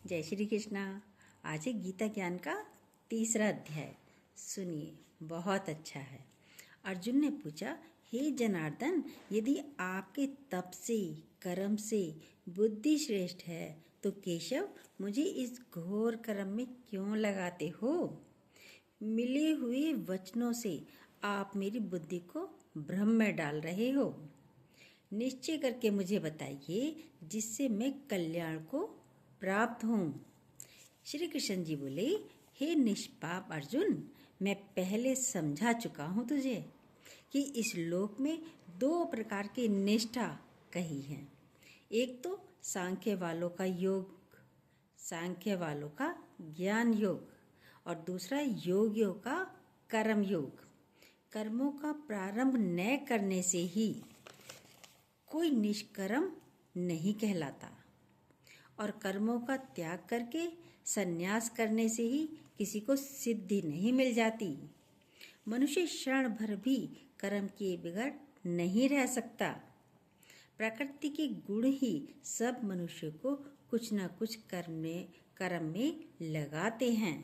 जय श्री कृष्णा। आज है गीता ज्ञान का 3रा अध्याय। सुनिए, बहुत अच्छा है। अर्जुन ने पूछा, हे जनार्दन, यदि आपके तप से, कर्म से बुद्धि श्रेष्ठ है तो केशव मुझे इस घोर कर्म में क्यों लगाते हो? मिले हुए वचनों से आप मेरी बुद्धि को भ्रम में डाल रहे हो। निश्चय करके मुझे बताइए जिससे मैं कल्याण को प्राप्त हूँ। श्री कृष्ण जी बोले, हे निष्पाप अर्जुन, मैं पहले समझा चुका हूँ तुझे कि इस लोक में 2 प्रकार की निष्ठा कही है। एक तो सांख्य वालों का योग, सांख्य वालों का ज्ञान योग, और दूसरा योगियों का कर्म योग। कर्मों का प्रारंभ न करने से ही कोई निष्कर्म नहीं कहलाता, और कर्मों का त्याग करके संन्यास करने से ही किसी को सिद्धि नहीं मिल जाती। मनुष्य क्षण भर भी कर्म किए बगैर नहीं रह सकता। प्रकृति के गुण ही सब मनुष्य को कुछ न कुछ कर्म में लगाते हैं।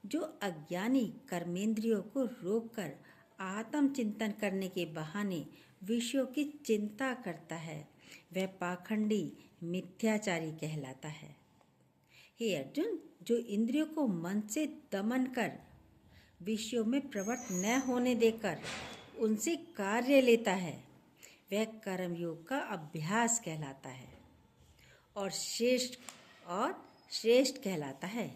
जो अज्ञानी कर्मेंद्रियों को रोककर आत्मचिंतन करने के बहाने विषयों की चिंता करता है, वह पाखंडी मिथ्याचारी कहलाता है। हे अर्जुन, जो इंद्रियों को मन से दमन कर विषयों में प्रवृत्त न होने देकर उनसे कार्य लेता है, वह कर्मयोग का अभ्यास कहलाता है और श्रेष्ठ कहलाता है।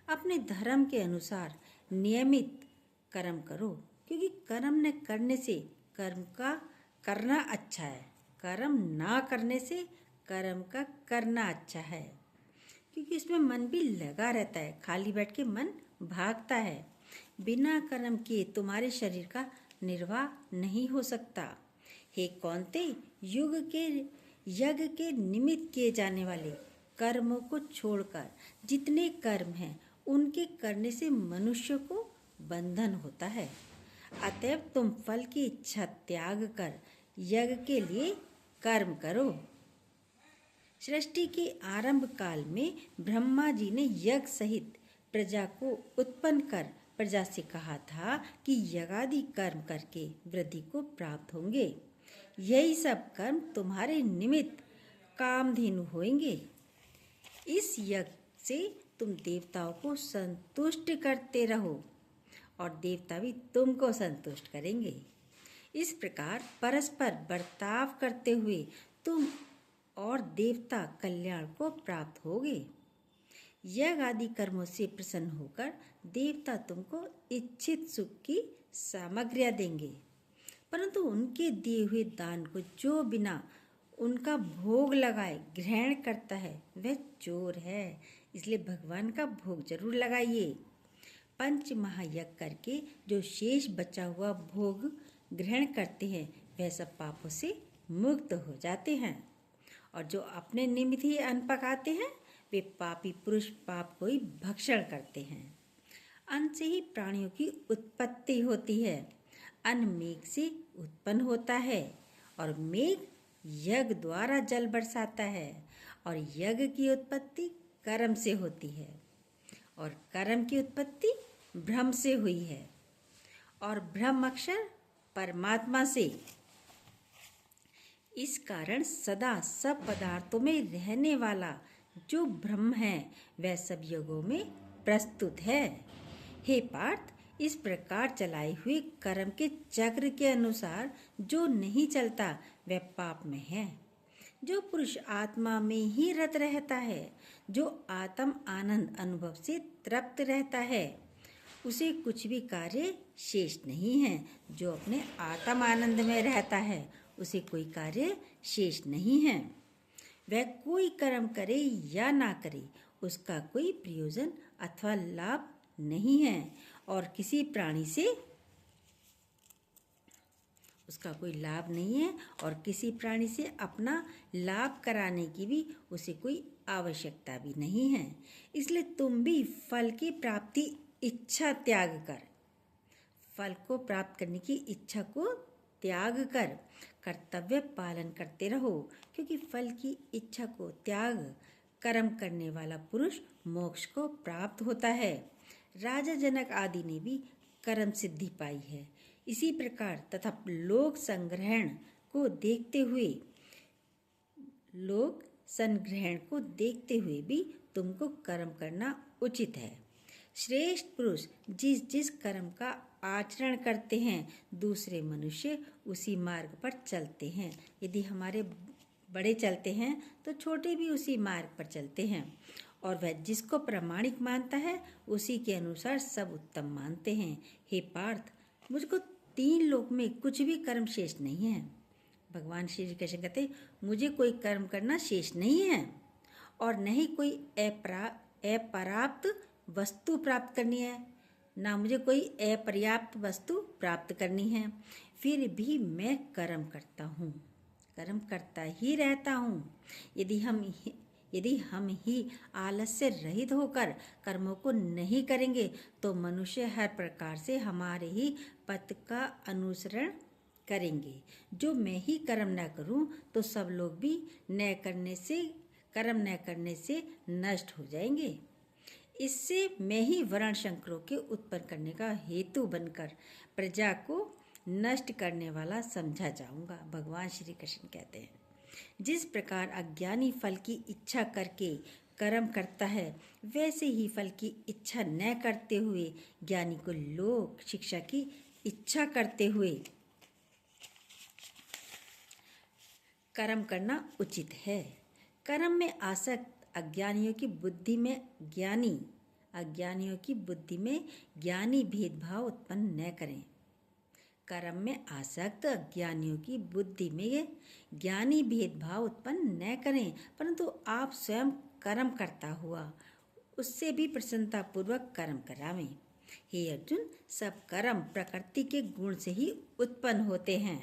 अपने धर्म के अनुसार नियमित कर्म करो, क्योंकि कर्म न करने से कर्म का करना अच्छा है, कर्म ना करने से कर्म का करना अच्छा है, क्योंकि इसमें मन भी लगा रहता है। खाली बैठ के मन भागता है। बिना कर्म किए तुम्हारे शरीर का निर्वाह नहीं हो सकता। हे कौन्ते, यज्ञ के निमित्त किए जाने वाले कर्मों को छोड़कर जितने कर्म हैं उनके करने से मनुष्य को बंधन होता है। अतएव तुम फल की इच्छा त्याग कर यज्ञ के लिए कर्म करो। सृष्टि के आरंभ काल में ब्रह्मा जी ने यज्ञ सहित प्रजा को उत्पन्न कर प्रजा से कहा था कि यज्ञादि कर्म करके वृद्धि को प्राप्त होंगे। यही सब कर्म तुम्हारे निमित्त कामधेनु होंगे। इस यज्ञ से तुम देवताओं को संतुष्ट करते रहो और देवता भी तुमको संतुष्ट करेंगे। इस प्रकार परस्पर बर्ताव करते हुए तुम और देवता कल्याण को प्राप्त होगे। यज्ञ आदि कर्मों से प्रसन्न होकर देवता तुमको इच्छित सुख की सामग्रियां देंगे, परंतु उनके दिए हुए दान को जो बिना उनका भोग लगाए ग्रहण करता है वह चोर है। इसलिए भगवान का भोग जरूर लगाइए। 5 महायज्ञ करके जो शेष बचा हुआ भोग ग्रहण करते हैं वह सब पापों से मुक्त हो जाते हैं, और जो अपने निमित्त ही अन्न पकाते हैं वे पापी पुरुष पाप को ही भक्षण करते हैं। अन्न से ही प्राणियों की उत्पत्ति होती है। अन्न मेघ से उत्पन्न होता है और मेघ यज्ञ द्वारा जल बरसाता है, और यज्ञ की उत्पत्ति कर्म से होती है, और कर्म की उत्पत्ति ब्रह्म से हुई है, और ब्रह्म अक्षर परमात्मा से। इस कारण सदा सब पदार्थों में रहने वाला जो ब्रह्म है वह सब युगों में प्रस्तुत है। हे पार्थ, इस प्रकार चलाए हुए कर्म के चक्र के अनुसार जो नहीं चलता वह पाप में है। जो पुरुष आत्मा में ही रत रहता है, जो आत्म आनंद अनुभव से तृप्त रहता है, उसे कुछ भी कार्य शेष नहीं है। जो अपने आत्म आनंद में रहता है उसे कोई कार्य शेष नहीं है। वह कोई कर्म करे या ना करे उसका कोई प्रयोजन अथवा लाभ नहीं है, और किसी प्राणी से उसका कोई लाभ नहीं है, और किसी प्राणी से अपना लाभ कराने की भी उसे कोई आवश्यकता भी नहीं है। इसलिए तुम भी फल की प्राप्ति इच्छा त्याग कर, फल को प्राप्त करने की इच्छा को त्याग कर कर्तव्य पालन करते रहो, क्योंकि फल की इच्छा को त्याग कर्म करने वाला पुरुष मोक्ष को प्राप्त होता है। राजा जनक आदि ने भी कर्म सिद्धि पाई है। इसी प्रकार तथा लोक संग्रहण को देखते हुए भी तुमको कर्म करना उचित है। श्रेष्ठ पुरुष जिस जिस कर्म का आचरण करते हैं, दूसरे मनुष्य उसी मार्ग पर चलते हैं। यदि हमारे बड़े चलते हैं तो छोटे भी उसी मार्ग पर चलते हैं, और वह जिसको प्रामाणिक मानता है उसी के अनुसार सब उत्तम मानते हैं। हे पार्थ, मुझको 3 लोक में कुछ भी कर्म शेष नहीं है। भगवान श्री कृष्ण कहते, मुझे कोई कर्म करना शेष नहीं है और न ही कोई अपर्याप्त वस्तु प्राप्त करनी है, ना मुझे कोई अपर्याप्त वस्तु प्राप्त करनी है। फिर भी मैं कर्म करता हूँ, कर्म करता ही रहता हूँ। यदि हम ही आलस्य रहित होकर कर्मों को नहीं करेंगे तो मनुष्य हर प्रकार से हमारे ही पथ का अनुसरण करेंगे। जो मैं ही कर्म न करूं तो सब लोग भी कर्म न करने से नष्ट हो जाएंगे। इससे मैं ही वर्ण शंकरों के उत्पन्न करने का हेतु बनकर प्रजा को नष्ट करने वाला समझा जाऊंगा। भगवान श्री कृष्ण कहते हैं, जिस प्रकार अज्ञानी फल की इच्छा करके कर्म करता है, वैसे ही फल की इच्छा न करते हुए ज्ञानी को लोक शिक्षा की इच्छा करते हुए कर्म करना उचित है। कर्म में आसक्त अज्ञानियों की बुद्धि में ज्ञानी भेदभाव उत्पन्न न करें। कर्म में आसक्त अज्ञानियों की बुद्धि में ज्ञानी भेदभाव उत्पन्न न करें, परंतु आप स्वयं कर्म करता हुआ उससे भी प्रसन्नता पूर्वक कर्म करावें। हे अर्जुन, सब कर्म प्रकृति के गुण से ही उत्पन्न होते हैं,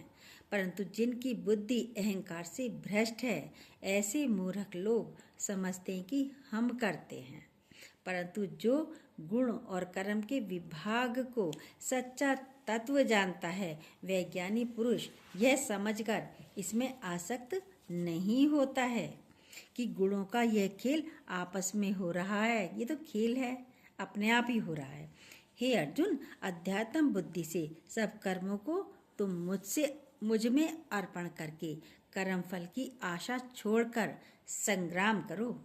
परंतु जिनकी बुद्धि अहंकार से भ्रष्ट है, ऐसे मूर्ख लोग समझते हैं कि हम करते हैं। परंतु जो गुण और कर्म के विभाग को सच्चा तत्व जानता है, वह ज्ञानी पुरुष यह समझकर इसमें आसक्त नहीं होता है कि गुणों का यह खेल आपस में हो रहा है। ये तो खेल है, अपने आप ही हो रहा है। हे अर्जुन, अध्यात्म बुद्धि से सब कर्मों को तुम मुझ में अर्पण करके कर्म फल की आशा छोड़कर संग्राम करो।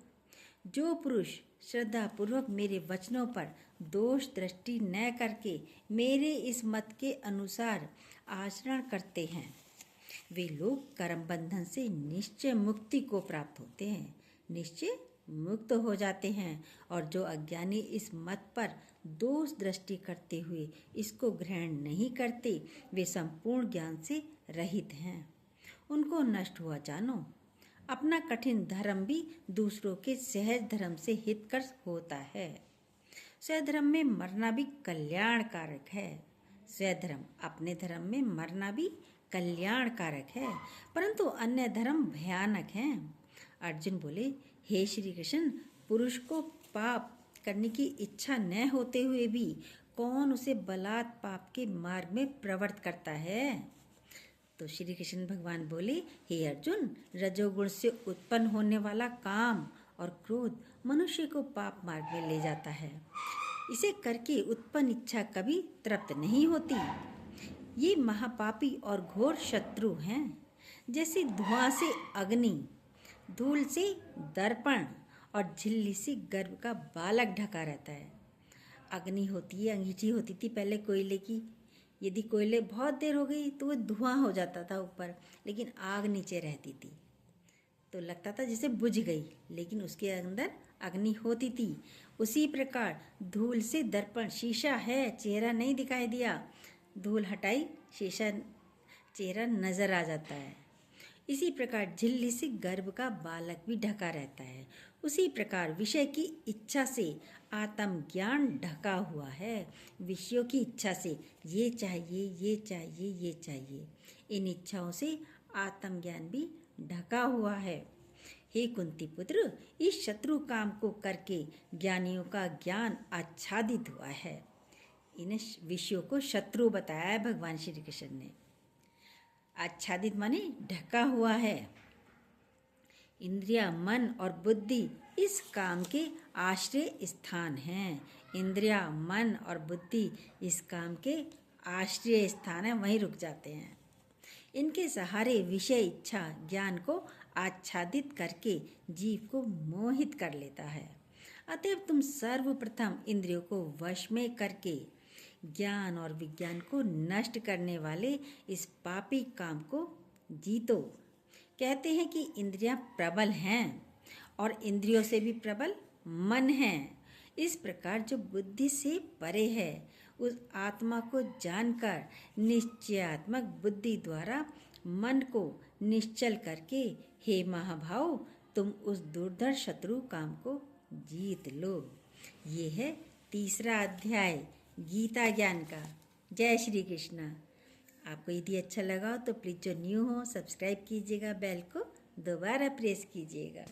जो पुरुष श्रद्धा पूर्वक मेरे वचनों पर दोष दृष्टि न करके मेरे इस मत के अनुसार आचरण करते हैं, वे लोग कर्म बंधन से निश्चय मुक्ति को प्राप्त होते हैं, निश्चय मुक्त हो जाते हैं। और जो अज्ञानी इस मत पर दोष दृष्टि करते हुए इसको ग्रहण नहीं करते, वे संपूर्ण ज्ञान से रहित हैं। उनको नष्ट हुआ जानो। अपना कठिन धर्म भी दूसरों के सहज धर्म से हितकर होता है। स्वधर्म में मरना भी कल्याणकारक है। स्वधर्म अपने धर्म में मरना भी कल्याणकारक है, परंतु अन्य धर्म भयानक हैं। अर्जुन बोले, हे श्री कृष्ण, पुरुष को पाप करने की इच्छा न होते हुए भी कौन उसे बलात् पाप के मार्ग में प्रवृत्त करता है? तो श्री कृष्ण भगवान बोले, हे अर्जुन, रजोगुण से उत्पन्न होने वाला काम और क्रोध मनुष्य को पाप मार्ग में ले जाता है। इसे करके उत्पन्न इच्छा कभी तृप्त नहीं होती। ये महापापी और घोर शत्रु हैं। जैसे धुआं से अग्नि, धूल से दर्पण और झिल्ली से गर्भ का बालक ढका रहता है। अग्नि होती है, अंगीठी होती थी पहले कोयले की। यदि कोयले बहुत देर हो गई तो वो धुआं हो जाता था ऊपर, लेकिन आग नीचे रहती थी, तो लगता था जैसे बुझ गई, लेकिन उसके अंदर अग्नि होती थी। उसी प्रकार धूल से दर्पण, शीशा है, चेहरा नहीं दिखाई दिया, धूल हटाई, शीशा चेहरा नजर आ जाता है। इसी प्रकार झिल्ली से गर्भ का बालक भी ढका रहता है। उसी प्रकार विषय की इच्छा से आत्म ज्ञान ढका हुआ है। विषयों की इच्छा से ये चाहिए, ये चाहिए, ये चाहिए, इन इच्छाओं से आत्मज्ञान भी ढका हुआ है। हे कुंती पुत्र, इस शत्रु काम को करके ज्ञानियों का ज्ञान आच्छादित हुआ है। इन विषयों को शत्रु बताया है भगवान श्री कृष्ण ने। आच्छादित माने ढका हुआ है। इंद्रिया, मन और बुद्धि इस काम के आश्रय स्थान हैं। इंद्रिया, मन और बुद्धि इस काम के आश्रय स्थान है, वहीं रुक जाते हैं। इनके सहारे विषय इच्छा ज्ञान को आच्छादित करके जीव को मोहित कर लेता है। अतएव तुम सर्वप्रथम इंद्रियों को वश में करके ज्ञान और विज्ञान को नष्ट करने वाले इस पापी काम को जीतो। कहते हैं कि इंद्रियां प्रबल हैं और इंद्रियों से भी प्रबल मन है। इस प्रकार जो बुद्धि से परे है उस आत्मा को जानकर निश्चयात्मक बुद्धि द्वारा मन को निश्चल करके हे महाभाव तुम उस दुर्धर शत्रु काम को जीत लो। ये है तीसरा अध्याय गीता ज्ञान का। जय श्री कृष्ण। आपको यदि अच्छा लगा हो तो प्लीज़ जो न्यू हो सब्सक्राइब कीजिएगा, बेल को दोबारा प्रेस कीजिएगा।